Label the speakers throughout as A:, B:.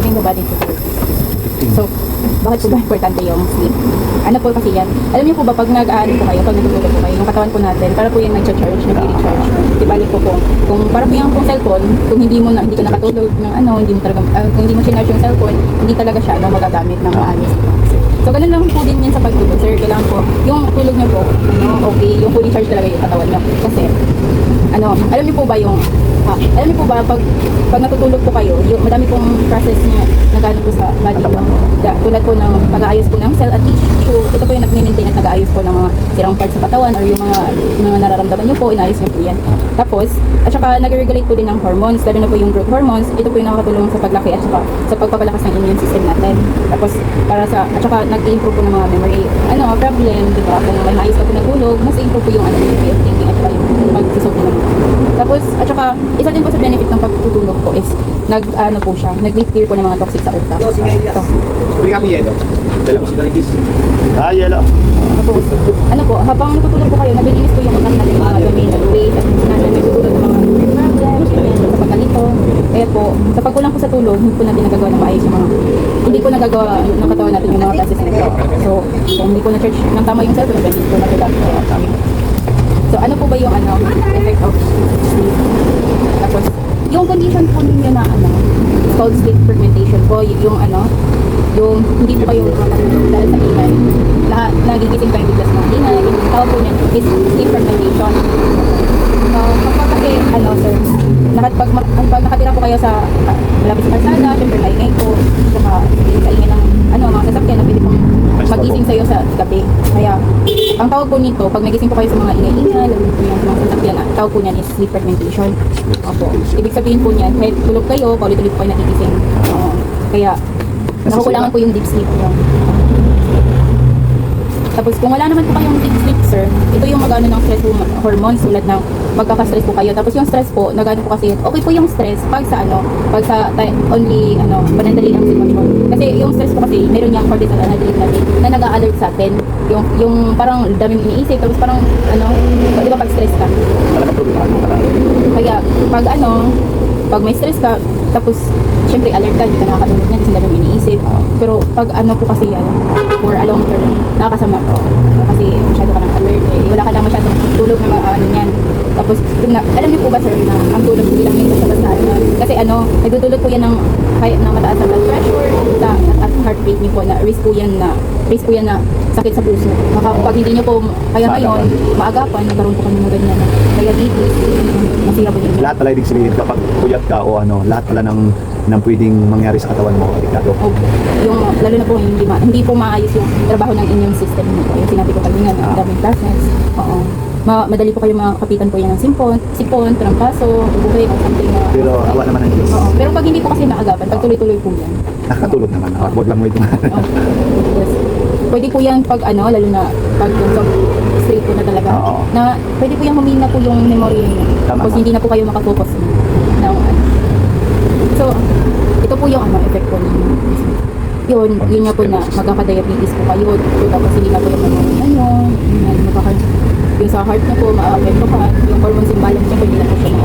A: yung body to 4 days. So, bakit po ba importante yung sleep? Ano po kasi yan? Alam niyo po ba, pag nag-aano po kayo, pag natutulog po kayo, yung katawan po natin, para po yung nag-charge, nag-recharge. Di balik po kung para po yung cellphone, kung hindi ka nakatulog ng hindi mo talaga, kung hindi mo sinarge yung cellphone, hindi talaga siya magagamit ng maayos. So, ganun lang po din yan sa pagtulog, sir. Kailangan po, yung tulog niyo po, okay, yung fully charge talaga yung katawan niyo. Kasi, alam niyo po ba alam niyo po ba, pag natutulog po kayo, yung madami pong process na nagano po sa body niyo. Tulad po ng pag-aayos po ng cell at tissue, ito po yung nag-maintain at nag-aayos po ng mga sirang parts sa katawan or yung mga nararamdaman niyo po, inaayos niyo po yan. Tapos, at saka nag-regulate po din ng hormones, lalo na po yung growth hormones, ito po yung nakakatulong sa paglaki at saka sa pagpapalakas ng immune system natin. Tapos, at saka nag-improve po ng mga memory, problem, di ba? Kung may maayos ka po natulog, mas improve po yung yung way of thinking at saka yung pag-isip po ng. Tapos, at saka, isa din po sa benefit ng pagtutulog po is, nag-clear po ng mga toxic sa utak. Ito.
B: Bring kami yelo. Dala mo si Dalikis. Yelo.
A: Habang natutulog po kayo, nabilinis po yung utak natin mga domain at ways at nagtutulog ng mga problems, sa pagkalito. Kaya po, sa pagkulang po sa tulog, hindi po natin nagagawa ng maayos yung hindi po nagagawa ng katawan natin yung mga process nito. So, kung hindi po na-charge ng tama yung cellphone, hindi po nagagawa. So, ano po ba yung effect of sleep? Tapos, yung condition po ninyo na called sleep fragmentation po, yung hindi po kayo makatulog dahil sa ingay. Nagigising kayo biglas ng ingay, yung tawag po niyan is sleep fragmentation. Kapag kasi, sir, pag nakatira po kayo sa malapit sa kalsada, syempre maingay po, saka sa ingay ng mga sasakyan na pwede pong magising sa'yo sa gabi. Kaya, ang tawag po nito, pag nagising po kayo sa mga ingay-ingay, yung mga sasakyan, ang tawag po niyan is sleep fragmentation. Opo. Ibig sabihin po niyan, kahit tulog kayo, paulit-ulit po kayo nagigising. Kaya, nakukulangan po yung deep sleep nyo. Tapos kung wala naman po kayong deep sleep, sir, ito yung magano ng stress hormones tulad ng magkaka-stress po kayo. Tapos yung stress po, nagano po kasi, okay po yung stress pag sa only, panandali ang sitwasyon. Kasi yung stress po kasi, meron niyang cortisol na natin na nag-a-alert sa atin. Yung parang daming iniisip, tapos parang, di ba pag stress ka? Kaya, pag may stress ka, tapos, syempre, alert ka, hindi ka nakakatulog niyan kasi daming iniisip. Pero, pag po kasi yan, for a long term, nakakasama po. Kasi, masyado ka ng alert, wala ka na masyadong tulog na yan. Tapos, alam niyo po ba, sir, na ang tulog hindi lang yung basta kasi nagtutulog po yan ng mataas na blood pressure, at heart rate niyo po, na risk po yan na sakit sa puso. Pag hindi niyo po, kaya ngayon, maagapan, nagkaroon po kami ng ganyan, diabetes, masira po din.
B: Lahat pala ibig sabihin kapag puyat ka o lahat pala ng pwedeng mangyari sa katawan mo, delikado.
A: Lalo na po hindi po maayos yung trabaho ng immune system niyo po. Yung sinabi ko kanina, ang daming process. Madali po kayo makapitan po yan ng sipon, trangkaso, buhay, o something na.
B: Pero awa naman ang Diyos.
A: Pero pag hindi po kasi naagapan, pag tuloy-tuloy po yan.
B: Nakakatulog naman. Huwag lang mo ito.
A: Yes. Pwede po yan pag lalo na pag straight po na talaga. Na pwede po yan humina po yung memory niyo. Tapos hindi na po kayo makafocus ng So, ito po yung effect po ninyo. Yun nga po na magkaka-diabetes po kayo. Tapos hindi na po yung yung sa heart na po, ma-affect po ka. Yung hormones imbalance niya po, hindi na po siya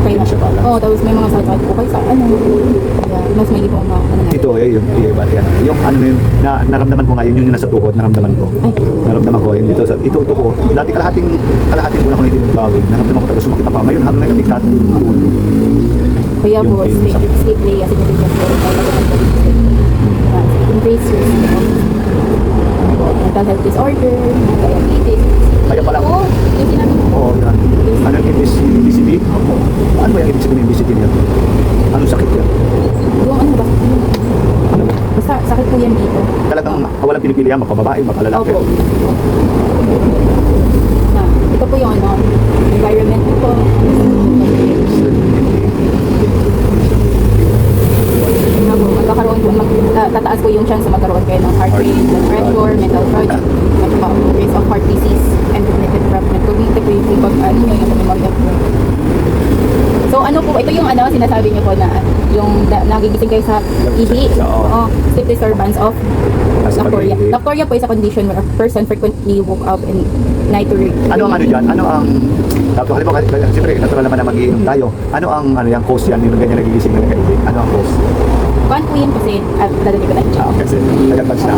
A: tapos may mga sakit po kayo sa kaya mas may po
B: ito yung yung naramdaman ko ngayon, yung nasa tuhod, naramdaman ko yun dito ito ko dati kalahating una ko na ito gawin, naramdaman ko talaga sumakit pa ngayon hanggang ngayon nagtikat
A: kaya po sleep play as in increase your mental health disorder, diabetes.
B: Kaya pala
A: yung sinabi ko.
B: yan. Ano yung obesity? Ano ba yung ibig sabihin ng obesity niya? Anong sakit yan?
A: Yung ba? Basta sakit po yan dito.
B: Talagang walang pinipilihan, magpababae, magpalalaki.
A: Opo. Ito po yung environment po. Magkakaroon po, tataas po yung chance na magkaroon kayo ng heart rate, blood pressure, mental fatigue, at saka risk of heart disease and cognitive development. Cognitive po yung yung memory po. So po, ito yung sinasabi niyo po na yung nagigising kayo sa ihi, sleep disturbance of nocturia. Nocturia po is a condition where a person frequently woke up in night to
B: Ano ang dyan? Ano ang halimbawa, siyempre natural naman na mag-iinom tayo. Ano ang yung cause yan, yung ganyan nagigising na nag-ihi? Ano ang cause?
A: Kuan po yan kasi umihi at dadating ko na siya.
B: Kasi nag-advance na.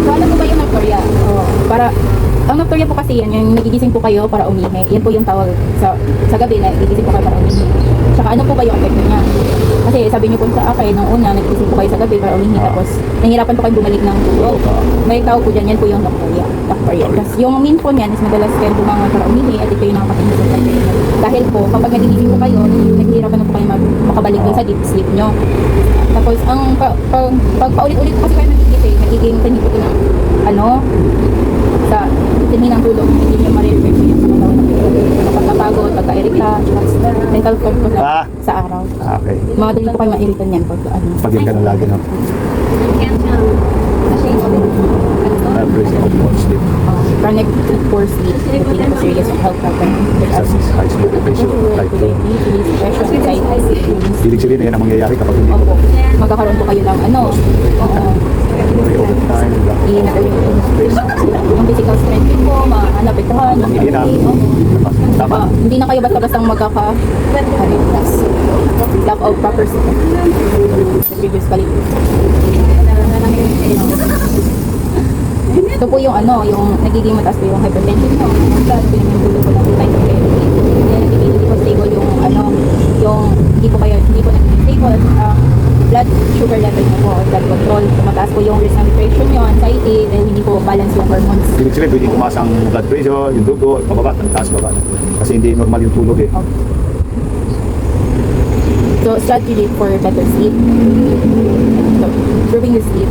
A: So ano po ba yung nocturia? Para ang nocturia po kasi yan, yung nagigising po kayo para umihi. Yan po yung tawag sa gabi na nagigising po kayo para umihi. Tsaka ano po ba yung epekto niya? Kasi sabi niyo po sa akin, nung una, nagigising po kayo sa gabi para umihi. Tapos nahihirapan po kayo bumalik ng tulog. May tawag po dyan, yan po yung nocturia. Tapos yung mean po niyan is madalas kayo bumangon para umihi at ito yung nakakatingin sa gabi. Dahil po, kapag nagigising po kayo, naghihirapan na po kayo makabalik dun sa deep sleep nyo. Tapos ang pag paulit-ulit po kasi kayo nagigising, nagiging tanhi po ng sa tanhi ng tulog, hindi nyo ma-reflect po yung sa katawan ng tulog. Pagkapagod, pagka-irita, mental fog po sa araw.
B: Okay.
A: Madali po kayo ma-irita niyan pag
B: Pag yung ganun lagi, no? Breathing of more sleep.
A: Chronic poor sleep, leading to serious health problems.
B: Exercise, high blood pressure, type 2.
A: Depression, anxiety,
B: Ibig sabihin na yan ang mangyayari kapag hindi
A: opo. Magkakaroon po kayo ng
B: may overtime,
A: yung physical strength din po, maanapektuhan,
B: Mahina. Tama.
A: hindi na kayo basta-bastang lack of proper sleep. Previous quality. Ito po yung yung nagiging mataas po yung hypertension nyo. Plus, yung tulog po ng type of therapy. Hindi po stable yung hindi po stable blood sugar level nyo po, or blood control. Mataas po yung risk ng depression nyo, anxiety, dahil hindi po balance yung hormones.
B: Ibig sabihin, pwede tumaas ang blood pressure, yung dugo, pababa, taas, baba. Kasi hindi normal yung tulog eh.
A: So, strategy for better sleep. So, improving the sleep.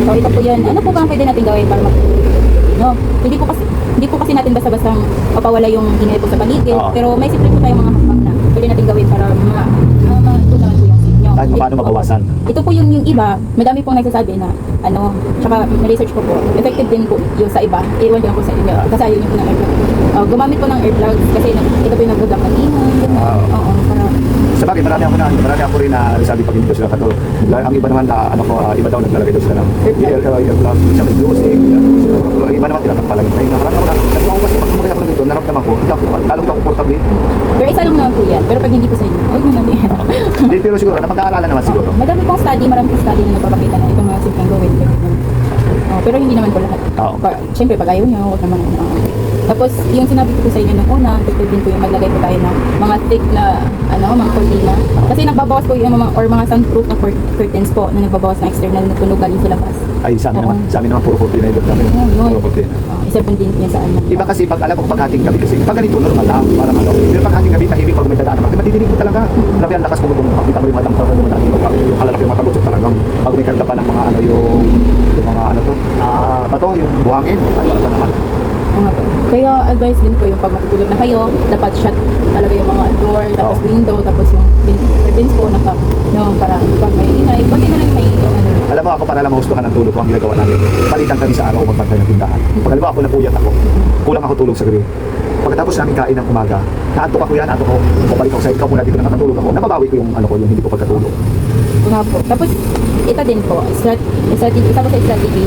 A: So, ito po yan. Ano po ba ang pwede natin gawin para matulog? No? Hindi po kasi natin basta-basta mapawala yung ingay po sa paligid. Pero may simple po tayong mga hakbang na pwede natin gawin para matunawan po yung sleep nyo.
B: Kahit paano mabawasan.
A: Ito po yung iba, madami pong nagsasabi na tsaka na-research ko po, effective din po yung sa iba. Iwan ko lang po sa inyo. Kasi ayaw nyo po ng earplugs. Gumamit po ng earplugs kasi ito po yung nag-block ng ingay. Oo, para
B: Sa bagay, marami ako rin na sabi pag hindi ko sila katulog. Ang iba naman na iba daw naglalagay daw sila ng earplug, sa may music. Iba naman tinatakpalan. Ay, nakaraan ako na. Kasi ako kasi pag kumagaya ko dito, naramdaman ko, hindi ako, talong ako comfortable.
A: pero isa lang naman po yan. Pero pag hindi po sa inyo, huwag mo natin yan.
B: Hindi, pero siguro, napag-aaralan naman siguro.
A: Madami pong study, maraming pong study na nagpapakita na itong mga simpleng gawin. Pero hindi naman po lahat.
B: Oo.
A: Siyempre, pag ayaw nyo, huwag naman. Tapos, yung sinabi ko po sa inyo nung una, effective din po yung maglagay po tayo ng mga thick na, mga cortina. Kasi nagbabawas po yung mga soundproof na curtains po na nagbabawas ng external na tunog galing sa labas.
B: Ay, sa amin naman puro cortina yung namin. Puro cortina.
A: Isa po din yun sa
B: Iba kasi pag alam ko pag ating gabi kasi pag ganito normal lang parang pero pag ating gabi tahimik pag may dadaan naman madidinig ko talaga grabe ang lakas ko kung makita mo yung matang pag dumadaan yung kalalaki yung mata ko talagang pag may karga pa ng mga yung mga bato yung buhangin ay wala naman.
A: Kaya advice din po yung pag matutulog na kayo, dapat shut talaga yung mga door, tapos window, tapos yung curtains po para pag may ingay, pati na lang may
B: Alam mo ako para lang mahustuhan ng tulog ko ang ginagawa namin. Palitan kami sa araw kung magbantay ng tindahan. Pag halimbawa ako napuyat ako, kulang ako tulog sa gabi. Pagkatapos namin kain ng umaga, naantok ako yan, naantok ako, balik ako sa ikaw muna dito na nakatulog ako, nababawi ko yung hindi ko pagkatulog.
A: nga po. Tapos, ito din po, isa po sa strategy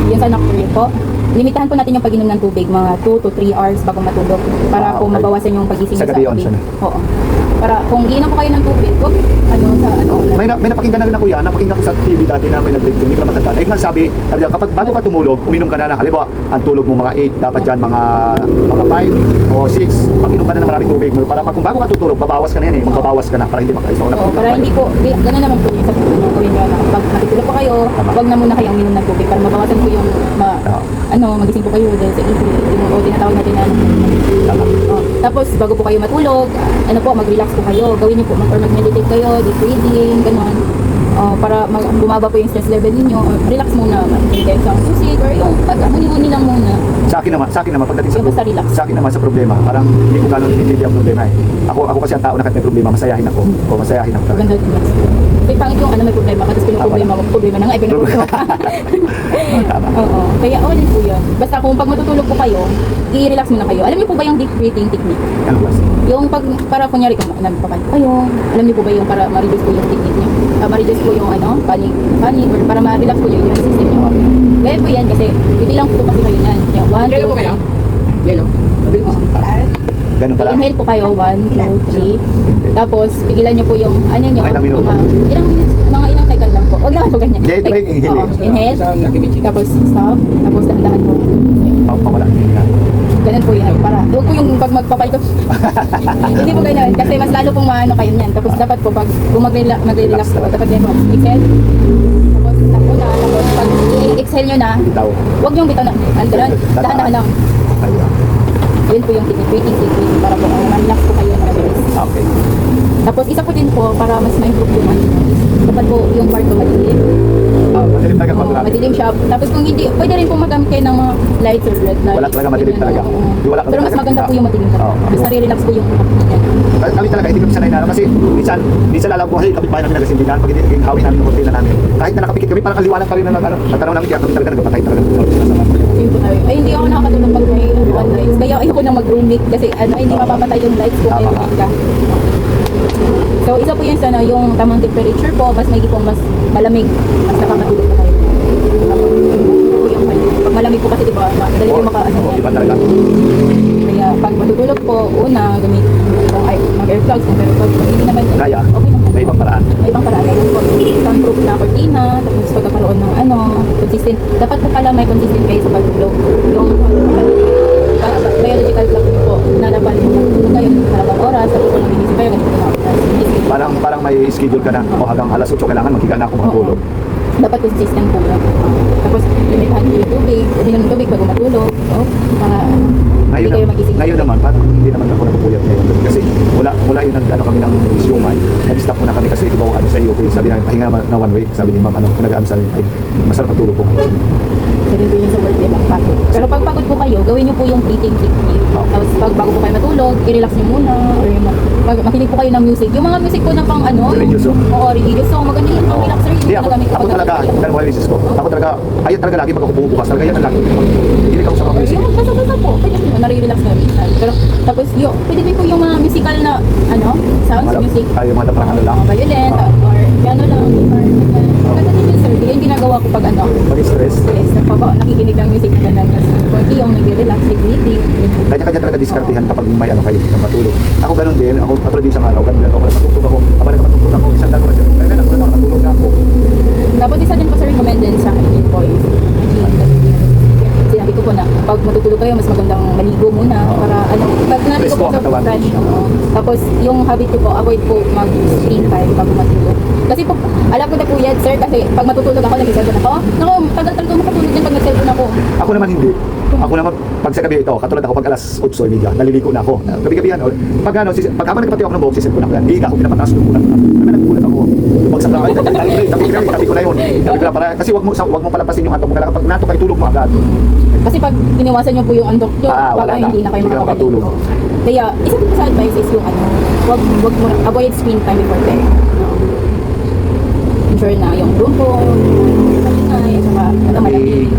A: yung sa nocturne po. Limitahan po natin yung pag-inom ng tubig, mga 2 to 3 hours bago matulog para po mabawasan yung pagising
B: Sa gabi yun, sana.
A: Oo. Para kung iinom po kayo ng tubig,
B: May napakinggan na rin ako yan, napakinggan ko sa TV dati na may nag-break hindi ko na matandaan. Ay, sabi, kapag bago ka tumulog, uminom ka na halimbawa, ang tulog mo mga 8, dapat dyan mga 5 o 6, pag-inom ka na ng maraming tubig mo, para kung bago ka tutulog, babawas ka na yan eh, magbabawas ka na para hindi makaisa.
A: Oo, para hindi po, gano'n naman po yung sa gawin nyo na pag matutulog po kayo, wag na muna kayong uminom ng tubig para mabawasan po yung magising po kayo dahil sa isip, yung tinatawag natin na tapos bago po kayo matulog, mag-relax po kayo, gawin niyo po or mag-meditate kayo, deep breathing, gano'n. Para bumaba po yung stress level niyo, relax muna, mag-intense ang music or yung pag-huni-huni lang muna.
B: Sa akin naman pagdating
A: Basta relax.
B: sa akin naman sa problema, parang hindi ko gano'n hindi ang problema eh. Ako kasi ang tao na kahit may problema, masayahin ako. Masayahin ako.
A: Maganda relax. May pangit yung may problema ka, tapos problema na nga, problema.
B: Tama.
A: Oo. Kaya din po yun. Basta kung pag matutulog po kayo, i-relax muna kayo. Alam niyo po ba yung deep breathing technique?
B: Ano ba?
A: Yung para kunyari kung nagpapanik kayo, alam niyo po ba yung para ma-reduce po yung technique niyo? Ma-reduce po yung panic or para ma-relax po yung system niyo. Gaya po yan kasi, bibilang po kasi kayo yan. Yung 1, 2, 3.
B: Ganun pala.
A: Inhale po kayo, 1, 2, 3. Tapos, pigilan nyo po yung, ano nyo,
B: Mga ilang minuto?
A: mga ilang second lang po. Huwag lang po ganyan.
B: Yeah, ito ba yung inhale?
A: Oo, inhale. Tapos, stop. Tapos, dahan-dahan po.
B: Pawala.
A: Ganun po yun. Para, huwag po yung pag magpapalito. Hindi po ganyan. Kasi mas lalo pong maano kayo niyan. Tapos, dapat po, pag magre-relax po, dapat yan po. Exhale. Tapos, tapo na. Tapos, pag i-exhale nyo na,
B: Bitaw.
A: huwag yung bitaw na. Andaran. Dahan-dahan lang.
B: Ayan.
A: Yun po yung breathing technique para po ma-relax po kayo na mabilis.
B: Okay.
A: Tapos isa po din po para mas ma-improve yung ano, dapat po yung kwarto madilim.
B: Madilim talaga
A: Oo,
B: pag
A: madilim siya. Tapos kung hindi, pwede rin po magamit kayo ng mga lights or red lights.
B: Wala talaga madilim
A: Ganyan,
B: talaga.
A: oo.
B: Yung wala
A: Pero mas
B: talaga.
A: maganda po yung madilim talaga.
B: Oo.
A: Mas nare-relax po yung
B: Kami talaga, hindi kami sanay na ano, kasi minsan alam ko kasi kapitbahay namin nagasindihan pag hindi naging hawin namin ng kortina namin. Kahit na nakapikit kami, parang kaliwanag pa rin na natanaw namin, kaya kami talaga nagpapatay talaga.
A: Yun po tayo. Ay, hindi ako nakakatulog pag may one lights. Kaya ayoko na mag-rooming kasi ano, ay, hindi mapapatay yung lights kung may
B: Tama.
A: rooming ka. So, isa po yun sa ano, yung tamang temperature po, mas may po mas malamig, mas nakakatulog na kayo. Tapos, yung, pag malamig po kasi diba, madali po maka, ano,
B: Iba talaga.
A: kaya pag matutulog po, una, gamit yung mag-earplugs, kung earplugs, hindi naman,
B: Kaya,
A: okay naman.
B: may ibang paraan.
A: May ibang paraan. Meron po, soundproof na cortina, tapos pagkakaroon ng ano, consistent. Dapat po pala may consistent kayo sa pagtulog. Yung biological clock niyo po, na dapat matulog kayo ng halagang oras, tapos kung nagigising kayo, ganito na oras.
B: Parang may schedule ka na, o hanggang alas 8 kailangan maghiga na ako matulog.
A: Dapat consistent po yun. Tapos, limitahan niyo yung tubig, uminom ng tubig bago matulog. So, para hindi kayo magising.
B: Ngayon naman, parang hindi naman ako napupuyat ngayon. Kasi wala yun ano kami ng isyuman. Nag-stop muna kami kasi ikaw ano sa iyo. Sabi namin, pahinga na 1 week. Sabi ni ma'am, ano, nag-ano sa amin, ay, masarap ang tulog ko ngayon.
A: Sabi ko yun sa work day, pagpagod. Pero pag pagod po kayo, gawin niyo po yung breathing technique. Tapos pag bago po kayo matulog, i-relax niyo muna. Or yung makinig po kayo ng music. Yung mga music po na pang ano,
B: Religious song.
A: Oo, religious song. Maganda yun, pang relaxer.
B: Hindi ako talaga, dahil wala misis ko. Ako talaga, ayun talaga lagi pag ako bumubukas. Talaga yan ang lagi. Hindi ako sa mga music.
A: Yung basa-basa po, pwede po, nare-relax na minsan. Pero tapos yung, pwede din po yung mga musical na, ano, sounds, music.
B: Ay, mga parang ano lang.
A: Violent, or piano lang, or maganda din yun, sir. Yun yung ginagawa ko pag ano,
B: Pag-stress.
A: yes, nakikinig ng music na ganda. Kunti yung nag-relax, breathing.
B: Kanya-kanya talaga diskartihan kapag may ano kayo na matulog. Ako ganun din, ako patulog din sa araw, ganun ako matutulog ako. Kapag nakatutulog ako, isang dalawa siya. Kaya na, nakatulog na ako.
A: Tapos isa din po sa recommended sa akin din po is sinabi ko po na pag matutulog kayo, mas magandang maligo muna para ano, pag natin
B: Fresh
A: ko po
B: po
A: sa
B: ang katawan.
A: fresh. Tapos yung habit ko po, avoid po mag-screen time pag matulog. Kasi po, alam ko na po yan, sir, kasi pag matutulog ako, nag-cellphone ako. Naku, tagal talaga makatulog din pag nag-cellphone ako.
B: Ako naman hindi. Ako naman, pag sa gabi ito, katulad ako, pag alas 8:30, naliligo na ako. Gabi-gabi yan. Pag ano, pag habang nagpati ako ng buhok, sisip ko na ko yan. Higa ako, pinapataas ko na. Kaya nagkulat ako. Lumagsak na kayo, tabi ko na yun. Tabi ko na para, kasi wag mo palampasin yung antok mo. Kailangan pag nato kayo, tulog mo agad.
A: Kasi pag iniwasan nyo po yung andok nyo,
B: Wala
A: baka
B: na.
A: hindi na kayo
B: Hindi ka
A: makakatulog.
B: makatulog.
A: Kaya, isa po sa advice is yung ano, wag mo avoid screen time before bed. Ensure na yung room po, maingay, at saka malamig.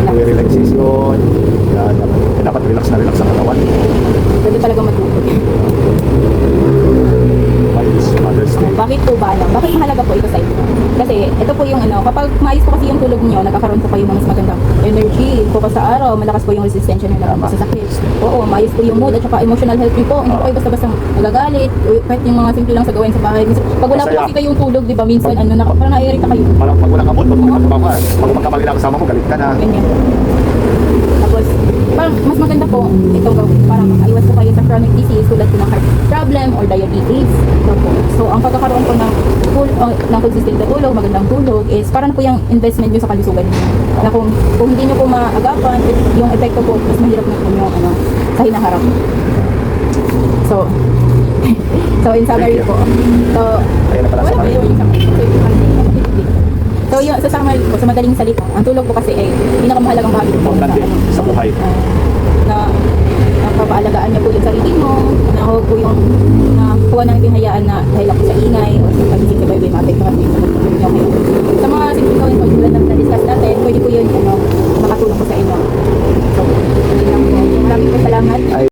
B: May relaxation. Dapat relax na relax ang katawan.
A: Pwede talaga matulog.
B: Mother's Day.
A: Bakit po ba? Bakit mahalaga po ito sa inyo? Kasi ito po yung ano, kapag maayos po kasi yung tulog niyo, nagkakaroon po kayo ng mas magandang energy. Focus sa araw, malakas po yung resistensya niyo na sa sakit. Oo, maayos po yung mood at saka emotional health niyo po. Hindi po kayo basta-basta nagagalit. O kahit yung mga simple lang sa gawain sa bahay. Pag wala po
B: Masaya.
A: kasi kayong tulog, di ba, minsan ano, parang naiirita kayo.
B: Parang pag wala ka mood, pag magkatrabaho ka, pag magkamali na kasama mo, galit ka na.
A: Ganyan. Tapos, parang mas maganda po itong gawin para makaiwas po kayo sa chronic disease tulad po ng heart problem or diabetes. So, ang pagkakaroon po ng consistent na tulog, magandang tulog is parang po yung investment nyo sa kalusugan niyo. Na kung hindi nyo po maagapan, yung epekto po, mas mahirap na po yung ano, sa hinaharap. So, in summary po. So,
B: Kaya na pala
A: wala
B: sa
A: pa
B: mga.
A: yung summary. So, yung sa summary po, sa madaling salita, ang tulog po kasi ay pinakamahalagang bahagi po
B: Importante sa buhay.
A: na napapaalagaan niya po yung sarili mo, na huwag po yung kuha ng hayaan na dahil ako sa ingay o sa pagising sa baby, maapektuhan mo yung tulog niyo.